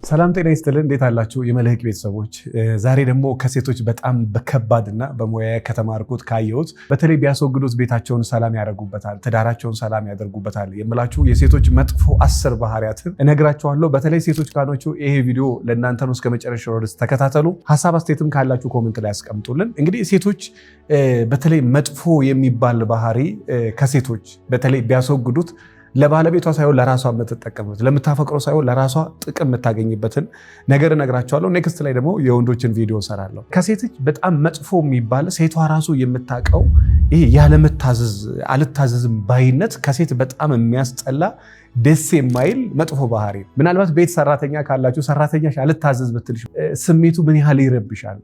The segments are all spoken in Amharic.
ሰላም ጤና ይስጥልን እንዴት አላችሁ የመልህቅ ቤተሰቦች ዛሬ ደግሞ ከሴቶች በጣም በከባድና በሙያ ከተማርኩት ካየሁት በተለይ ቢያስወግዱት ቤታቸውን ሰላም ያደርጉበታል ትዳራቸውን ሰላም ያደርጉበታል የምላችሁ የሴቶች መጥፎ 10 ባህሪያትን እነግራችኋለሁ በተለይ ሴቶች ካኖቹ ይሄ ቪዲዮ ለእናንተ ነው እስከመጨረሻው ድረስ ተከታተሉ ሐሳብ አስተያየትም ካላችሁ ኮሜንት ላይ አስቀምጡልን እንግዲህ ሴቶች በተለይ መጥፎ የሚባል ባህሪ ከሴቶች በተለይ ቢያስወግዱት ለባለቤቷ ሳይሆን ለራሷ የምትጠቀምበት ለምታፈቅረው ሳይሆን ለራሷ ጥቅም የምታገኝበትን ነገር እነግራችኋለሁ ኔክስት ላይ ደግሞ የወንዶችን ቪዲዮ ሰራለሁ ከሴቶች በጣም መጥፎ የሚባል ሴቷ ራሱ የምታቀው ይሄ ያለመታዘዝ አልታዘዝም ባይነት ከሴት በጣም የሚያስጠላ ደስ የማይል መጥፎ ባህሪ ምናልባት ቤት ሰራተኛ ካላችሁ ሰራተኛሽ አልታዘዝ ብትልሽ ስሜቱ ምን ያህል ይረብሻል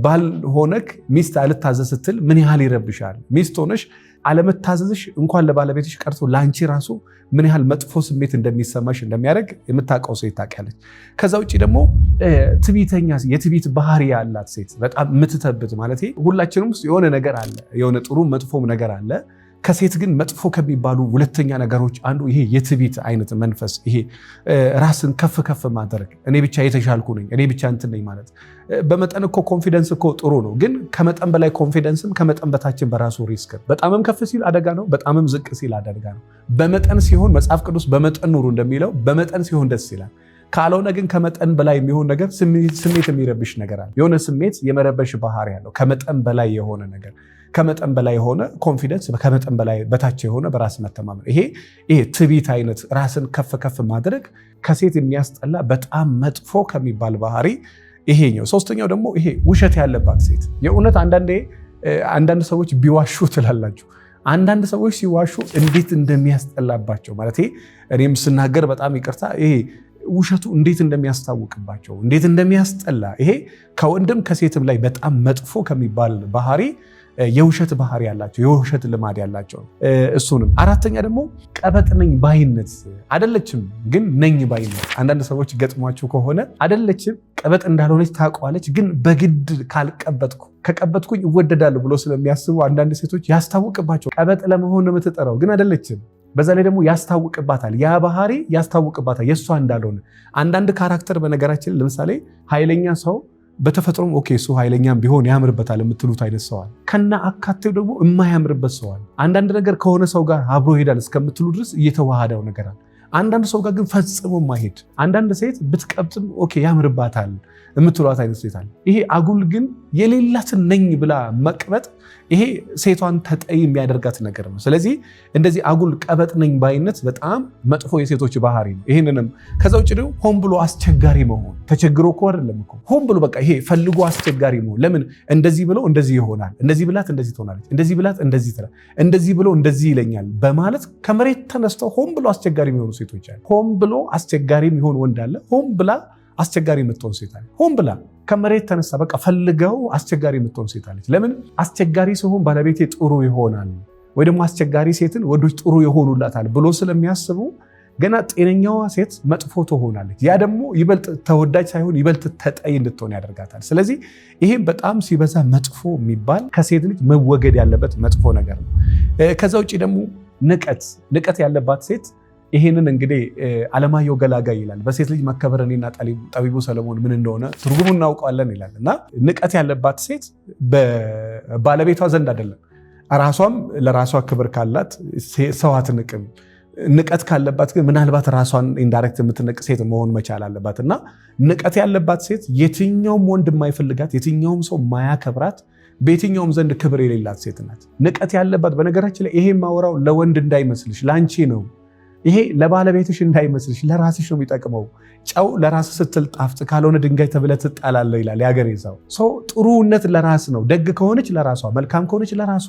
ባል ሆነክ ሚስት አልታዘዝ ስትል ምን ያህል ይረብሻል ሚስት ሆነሽ አለመታዘዝሽ እንኳን ለባለቤትሽ ቀርቶ ላንቺ ራሱ ምን ያህል መጥፎ ስሜት እንደሚሰማሽ እንደሚያደርግ የምታውቀው ሴት ታውቃለች ከዛ ውጪ ደግሞ ትዕቢተኛ የትዕቢት ባህሪ ያላት ሴት በጣም የምትተብት ማለት ሁላችንም ውስጥ የሆነ ነገር አለ የሆነ ጥሩ መጥፎም ነገር አለ ከሴት ግን መጥፎ ከሚባሉ ሁለተኛ ነገሮች አንዱ ይሄ የትዕቢት አይነት መንፈስ ይሄ ራስን ከፍ ከፍ ማድረግ እኔ ብቻ የተሻልኩ ነኝ እኔ ብቻ እንትን ነኝ ማለት በመጠን እኮ ኮንፊደንስ እኮ ጥሩ ነው ግን ከመጠን በላይ ኮንፊደንስም ከመጠን በታችን በራሱ ሪስክ በጣምም ከፍ ሲል አደጋ ነው በጣምም ዝቅ ሲል አደጋ ነው በመጠን ሲሆን መጽሐፍ ቅዱስ በመጠን ኑሩ እንደሚለው በመጠን ሲሆን ደስ ይላል ካልሆነ ግን ከመጠን በላይ የሚሆን ነገር ስሜት የሚረብሽ ነገር አለ የሆነ ስሜት የመረበሽ ባህሪ ያለው ከመጠን በላይ የሆነ ነገር ከመጠን በላይ የሆነ ኮንፊደንስ ከመጠን በላይ በታች የሆነ በራስ መተማመን ይሄ ትዕቢት አይነት ራስን ከፍ ከፍ ማድረግ ከሴት የሚያስጠላ በጣም መጥፎ ከሚባል ባህሪ ይሄኛው ሶስተኛው ደግሞ ይሄ ውሸት ያለባት ሴት የእውነት አንዳንድ ሰዎች ቢዋሹ ትላላችሁ አንዳንድ ሰዎች ሲዋሹ እንዴት እንደሚያስጠላባቸው ማለት እኔም ስናገር በጣም ይቅርታ ይሄ ውሸቱ እንዴት እንደሚያስታውቅባቸው እንዴት እንደሚያስጠላ ይሄ ከወንድም ከሴትም ላይ በጣም መጥፎ ከሚባል ባህሪ የውሸት ባህሪ ያላቸው የውሸት ልማድ ያላቸው እሱንም አራተኛ ደግሞ ቀበጥ ነኝ ባይነት አይደለችም ግን ነኝ ባይነት አንዳንድ ሰዎች ገጥሟቸው ከሆነ አይደለችም ቀበጥ እንዳልሆነች ታውቀዋለች ግን በግድ ከቀበጥኩኝ እወደዳለሁ ብሎ ስለሚያስቡ አንዳንድ ሴቶች ያስታውቅባቸው ቀበጥ ለመሆን ነው የምትጠራው ግን አይደለችም በዛ ላይ ደግሞ ያስታውቅባታል ያ ባህሪ ያስታውቅባታል የሷ እንዳልሆነ አንዳንድ ካራክተር በነገራችን ለምሳሌ ኃይለኛ ሰው በተፈጥሮም ኦኬ እሱ ኃይለኛም ቢሆን ያምርበታል የምትሉት አይነት ሰዋል ከና አካቴው ደግሞ የማያምርበት ሰዋል አንዳንድ ነገር ከሆነ ሰው ጋር አብሮ ይሄዳል እስከምትሉ ድረስ እየተዋሃደው ነገር አለ አንዳንድ ሰው ጋር ግን ፈጽሞ ማይሄድ አንዳንድ ሴት ብትቀብጥም ኦኬ ያምርባታል የምትሏት አይነት ሴት አለ ይሄ አጉል ግን የሌላትን ነኝ ብላ መቅበጥ ይሄ ሴቷን ተጠይ የሚያደርጋት ነገር ነው ስለዚህ እንደዚህ አጉል ቀበጥ ነኝ ባይነት በጣም መጥፎ የሴቶች ባህሪ ነው ይሄንንም ከዛ ውጭ ደግሞ ሆን ብሎ አስቸጋሪ መሆን ተቸግሮ እኮ አይደለም እኮ ሆን ብሎ በቃ ይሄ ፈልጎ አስቸጋሪ መሆን ለምን እንደዚህ ብለው እንደዚህ ይሆናል እንደዚህ ብላት እንደዚህ ትሆናለች እንደዚህ ብላት እንደዚህ ትላለች እንደዚህ ብሎ እንደዚህ ይለኛል በማለት ከመሬት ተነስተው ሆን ብሎ አስቸጋሪ የሚሆኑ ሴቶች አሉ ሆን ብሎ አስቸጋሪ የሚሆን ወንድ አለ ሆን ብላ አስቸጋሪ የምትሆን ሴት አለች ሆን ብላ ከመሬት ተነሳ በቃ ፈልገው አስቸጋሪ የምትሆን ሴት አለች ለምን አስቸጋሪ ሲሆን ባለቤቴ ጥሩ ይሆናል ወይ ደግሞ አስቸጋሪ ሴትን ወንዶች ጥሩ ይሆኑላታል ብሎ ስለሚያስቡ ገና ጤነኛዋ ሴት መጥፎ ትሆናለች ያ ደግሞ ይበልጥ ተወዳጅ ሳይሆን ይበልጥ ተጠይ እንድትሆን ያደርጋታል ስለዚህ ይሄም በጣም ሲበዛ መጥፎ የሚባል ከሴት ልጅ መወገድ ያለበት መጥፎ ነገር ነው ከዛ ውጪ ደግሞ ንቀት ያለባት ሴት ይሄንን እንግዲህ አለማየሁ ገላጋይ ይላል በሴት ልጅ መከበር እኔና ጠቢቡ ሰለሞን ምን እንደሆነ ትርጉሙን እናውቀዋለን ይላል እና ንቀት ያለባት ሴት በባለቤቷ ዘንድ አይደለም ራሷም ለራሷ ክብር ካላት ሰው አትንቅም ንቀት ካለባት ግን ምናልባት ራሷን ኢንዳይሬክት የምትነቅ ሴት መሆን መቻል አለባት እና ንቀት ያለባት ሴት የትኛውም ወንድ የማይፈልጋት የትኛውም ሰው ማያከብራት በየትኛውም ዘንድ ክብር የሌላት ሴት ናት ንቀት ያለባት በነገራችን ላይ ይሄ ማወራው ለወንድ እንዳይመስልሽ ላንቺ ነው ይሄ ለባለቤትሽ እንዳይመስልሽ ለራስሽ ነው የሚጠቅመው ጨው ለራስ ስትል ጣፍጥ ካልሆነ ድንጋይ ተብለ ትጣላለህ ይላል ያገሬ ሰው ጥሩነት ለራስ ነው ደግ ከሆነች ለራሷ መልካም ከሆነች ለራሷ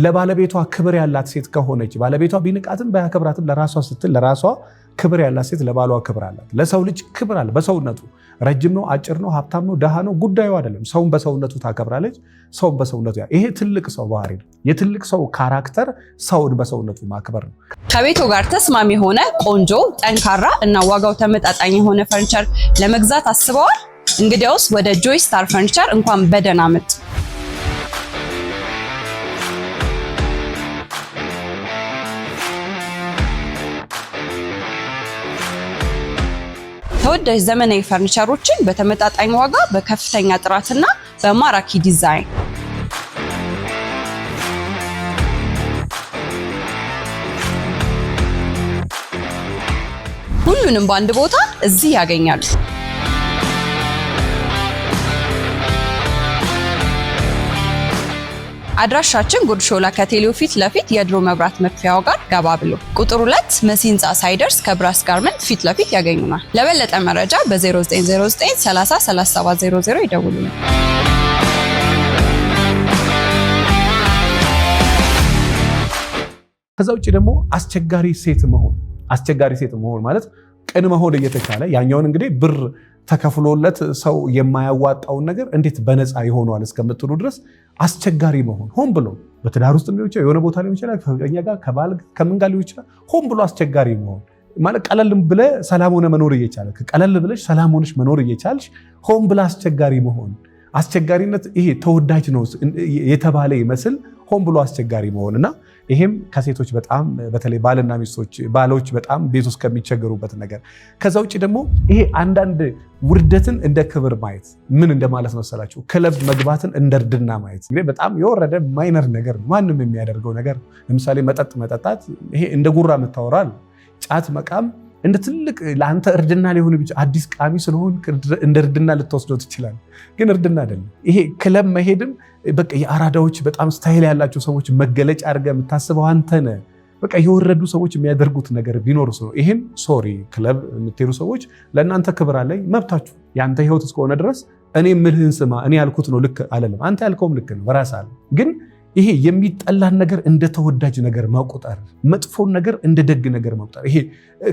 ለባለቤቷ ክብር ያላት ሴት ከሆነች ባለቤቷ ቢንቃትም ባያከብራትም ለራሷ ስትል ለራሷ ክብር ያላት ሴት ለባሏ ክብር አላት ለሰው ልጅ ክብር አለ በሰውነቱ ረጅም ነው አጭር ነው ሀብታም ነው ደሃ ነው ጉዳዩ አይደለም ሰውን በሰውነቱ ታከብራለች ሰውን በሰውነቱ ይሄ ትልቅ ሰው ባህሪ ነው የትልቅ ሰው ካራክተር ሰውን በሰውነቱ ማክበር ነው ከቤቱ ጋር ተስማሚ የሆነ ቆንጆ ጠንካራ እና ዋጋው ተመጣጣኝ የሆነ ፈርኒቸር ለመግዛት አስበዋል እንግዲያውስ ወደ ጆይ ስታር ፈርኒቸር እንኳን በደህና መጡ ተወዳጅ ዘመናዊ ፈርኒቸሮችን በተመጣጣኝ ዋጋ በከፍተኛ ጥራትና በማራኪ ዲዛይን ሁሉንም በአንድ ቦታ እዚህ ያገኛሉ። አድራሻችን ጉርድ ሾላ ከቴሌው ፊት ለፊት የድሮ መብራት መክፈያው ጋር ገባ ብሎ ቁጥር 2 መሲ ህንፃ ሳይደርስ ከብራስ ጋርመንት ፊት ለፊት ያገኙናል። ለበለጠ መረጃ በ0909 30 3700 ይደውሉልን። ከዛ ውጪ ደግሞ አስቸጋሪ ሴት መሆን ማለት ቅን መሆን እየተቻለ ያኛውን እንግዲህ ብር ተከፍሎለት ሰው የማያዋጣውን ነገር እንዴት በነፃ ይሆናል እስከምትሉ ድረስ አስቸጋሪ መሆን ሆን ብሎ በትዳር ውስጥ ሊሆን ይችላል፣ የሆነ ቦታ ሊሆን ይችላል፣ ከፍቅረኛ ጋር ከባል ከምን ጋር ሊሆን ይችላል። ሆን ብሎ አስቸጋሪ መሆን ማለት ቀለል ብለህ ሰላም ሆነ መኖር እየቻለ ቀለል ብለሽ ሰላም ሆነሽ መኖር እየቻልሽ ሆን ብለህ አስቸጋሪ መሆን። አስቸጋሪነት ይሄ ተወዳጅ ነው የተባለ ይመስል ሆን ብሎ አስቸጋሪ መሆንና ይሄም ከሴቶች በጣም በተለይ ባልና ሚስቶች ባሎች በጣም ቤት ውስጥ ከሚቸገሩበት ነገር። ከዛ ውጪ ደግሞ ይሄ አንዳንድ ውርደትን እንደ ክብር ማየት ምን እንደማለት መሰላችሁ? ክለብ መግባትን እንደ እርድና ማየት በጣም የወረደ ማይነር ነገር ነው፣ ማንም የሚያደርገው ነገር። ለምሳሌ መጠጥ መጠጣት ይሄ እንደ ጉራ የምታወራል። ጫት መቃም እንደ ትልቅ ለአንተ እርድና ሊሆን ቢቻ አዲስ ቃሚ ስለሆን እንደ እርድና ልትወስደው ትችላል፣ ግን እርድና አይደለም። ይሄ ክለብ መሄድም በቃ የአራዳዎች በጣም ስታይል ያላቸው ሰዎች መገለጫ አድርገህ የምታስበው አንተ ነህ። በቃ የወረዱ ሰዎች የሚያደርጉት ነገር ቢኖር ነው። ይሄን ሶሪ ክለብ የምትሄዱ ሰዎች ለእናንተ ክብር አለኝ፣ መብታችሁ የአንተ ህይወት እስከሆነ ድረስ እኔ የምልህን ስማ። እኔ ያልኩት ነው ልክ አለለም፣ አንተ ያልከውም ልክ ነው በራስህ አለ። ግን ይሄ የሚጠላን ነገር እንደ ተወዳጅ ነገር መቁጠር፣ መጥፎን ነገር እንደ ደግ ነገር መቁጠር፣ ይሄ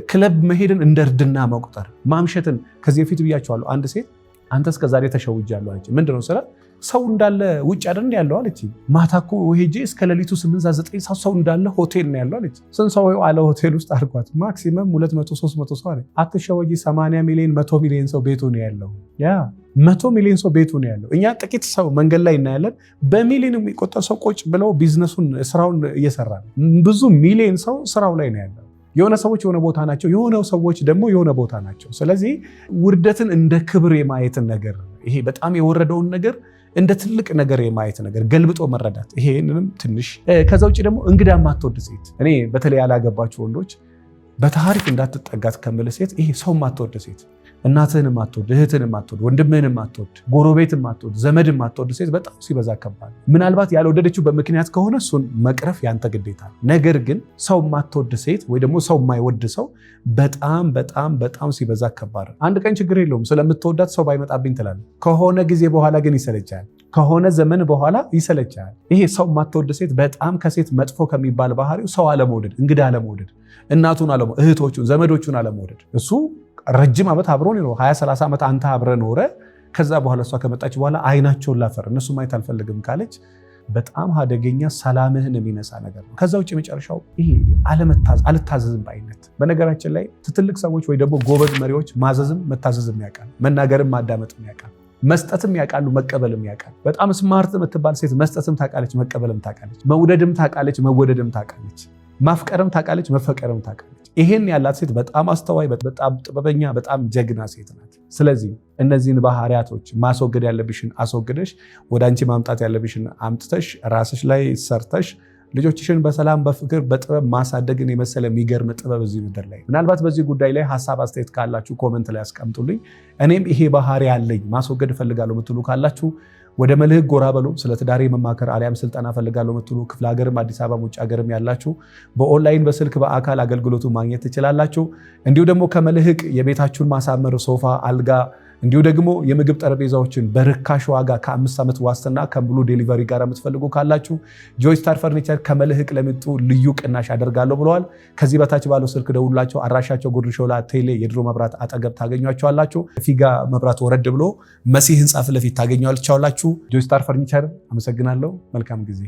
ክለብ መሄድን እንደ እርድና መቁጠር፣ ማምሸትን ከዚህ በፊት ብያቸዋለሁ። አንድ ሴት አንተ እስከዛሬ ተሸውጃለሁ አለች። ምንድነው ስለ ሰው እንዳለ ውጭ አይደል ያለው አለች። ማታ እኮ ሄጄ እስከ ሌሊቱ 8-9 ሰው እንዳለ ሆቴል ነው ያለው አለች። ስንት ሰው አለ ሆቴል ውስጥ አድርጓት? ማክሲመም 200-300 ሰው አለች። አትሸወጂ፣ 80 ሚሊዮን 100 ሚሊዮን ሰው ቤቱ ነው ያለው። ያ 100 ሚሊዮን ሰው ቤቱ ነው ያለው። እኛ ጥቂት ሰው መንገድ ላይ እናያለን። በሚሊዮን የሚቆጠር ሰው ቁጭ ብለው ቢዝነሱን ስራውን እየሰራ ነው። ብዙ ሚሊዮን ሰው ስራው ላይ ነው ያለው። የሆነ ሰዎች የሆነ ቦታ ናቸው፣ የሆነ ሰዎች ደግሞ የሆነ ቦታ ናቸው። ስለዚህ ውርደትን እንደ ክብር የማየትን ነገር፣ ይሄ በጣም የወረደውን ነገር እንደ ትልቅ ነገር የማየት ነገር ገልብጦ መረዳት፣ ይሄንንም ትንሽ። ከዛ ውጭ ደግሞ እንግዳ ማትወድ ሴት፣ እኔ በተለይ ያላገባችሁ ወንዶች በታሪክ እንዳትጠጋት ከምል ሴት፣ ይሄ ሰው ማትወድ ሴት፣ እናትህን ማትወድ፣ እህትህን ማትወድ፣ ወንድምህን ማትወድ፣ ጎረቤትን ማትወድ፣ ዘመድን ማትወድ ሴት በጣም ሲበዛ ከባድ። ምናልባት ያልወደደችው በምክንያት ከሆነ እሱን መቅረፍ ያንተ ግዴታ። ነገር ግን ሰው ማትወድ ሴት ወይ ደግሞ ሰው የማይወድ ሰው በጣም በጣም በጣም ሲበዛ ከባድ። አንድ ቀን ችግር የለውም ስለምትወዳት ሰው ባይመጣብኝ ትላለህ። ከሆነ ጊዜ በኋላ ግን ይሰለቻል። ከሆነ ዘመን በኋላ ይሰለቻል። ይሄ ሰው ማትወድ ሴት በጣም ከሴት መጥፎ ከሚባል ባህሪው ሰው አለመውደድ፣ እንግዳ አለመውደድ፣ እናቱን አለመውደድ፣ እህቶቹን ዘመዶቹን አለመውደድ። እሱ ረጅም ዓመት አብሮ ነው 20-30 ዓመት አንተ አብረ ኖረ። ከዛ በኋላ እሷ ከመጣች በኋላ አይናቸውን ላፈር እነሱ ማየት አልፈልግም ካለች በጣም አደገኛ ሰላምህን የሚነሳ ነገር ነው። ከዛ ውጭ የመጨረሻው ይሄ አልታዘዝም ባይነት። በነገራችን ላይ ትልቅ ሰዎች ወይ ደግሞ ጎበዝ መሪዎች ማዘዝም መታዘዝም ያውቃል፣ መናገርም ማዳመጥም ያውቃል፣ መስጠትም ያውቃሉ፣ መቀበልም ያውቃል። በጣም ስማርት የምትባል ሴት መስጠትም ታውቃለች፣ መቀበልም ታውቃለች፣ መውደድም ታውቃለች፣ መወደድም ታውቃለች፣ ማፍቀርም ታውቃለች፣ መፈቀርም ታውቃለች። ይሄን ያላት ሴት በጣም አስተዋይ፣ በጣም ጥበበኛ፣ በጣም ጀግና ሴት ናት። ስለዚህ እነዚህን ባህሪያቶች ማስወገድ ያለብሽን አስወግደሽ ወደ አንቺ ማምጣት ያለብሽን አምጥተሽ ራስሽ ላይ ሰርተሽ ልጆችሽን በሰላም በፍቅር በጥበብ ማሳደግን የመሰለ የሚገርም ጥበብ እዚህ ምድር ላይ። ምናልባት በዚህ ጉዳይ ላይ ሀሳብ አስተያየት ካላችሁ ኮመንት ላይ አስቀምጡልኝ። እኔም ይሄ ባህሪ ያለኝ ማስወገድ እፈልጋለሁ የምትሉ ካላችሁ ወደ መልህቅ ጎራ በሉ። ስለ ትዳሬ መማከር አሊያም ስልጠና እፈልጋለሁ የምትሉ ክፍለ ሀገርም አዲስ አበባ ውጭ ሀገርም ያላችሁ በኦንላይን በስልክ በአካል አገልግሎቱ ማግኘት ትችላላችሁ። እንዲሁ ደግሞ ከመልህቅ የቤታችሁን ማሳመር ሶፋ፣ አልጋ እንዲሁ ደግሞ የምግብ ጠረጴዛዎችን በርካሽ ዋጋ ከ5 ዓመት ዋስትና ከሙሉ ዴሊቨሪ ጋር የምትፈልጉ ካላችሁ ጆይ ስታር ፈርኒቸር ከመልህቅ ለምጡ ልዩ ቅናሽ አደርጋለሁ ብለዋል። ከዚህ በታች ባለው ስልክ ደውላቸው። አድራሻቸው ጉርድ ሾላ ቴሌ የድሮ መብራት አጠገብ ታገኟቸዋላችሁ። ፊጋ መብራት ወረድ ብሎ መሲ ህንፃ ፊት ለፊት ታገኟቸዋላችሁ። ጆይ ስታር ፈርኒቸር። አመሰግናለሁ። መልካም ጊዜ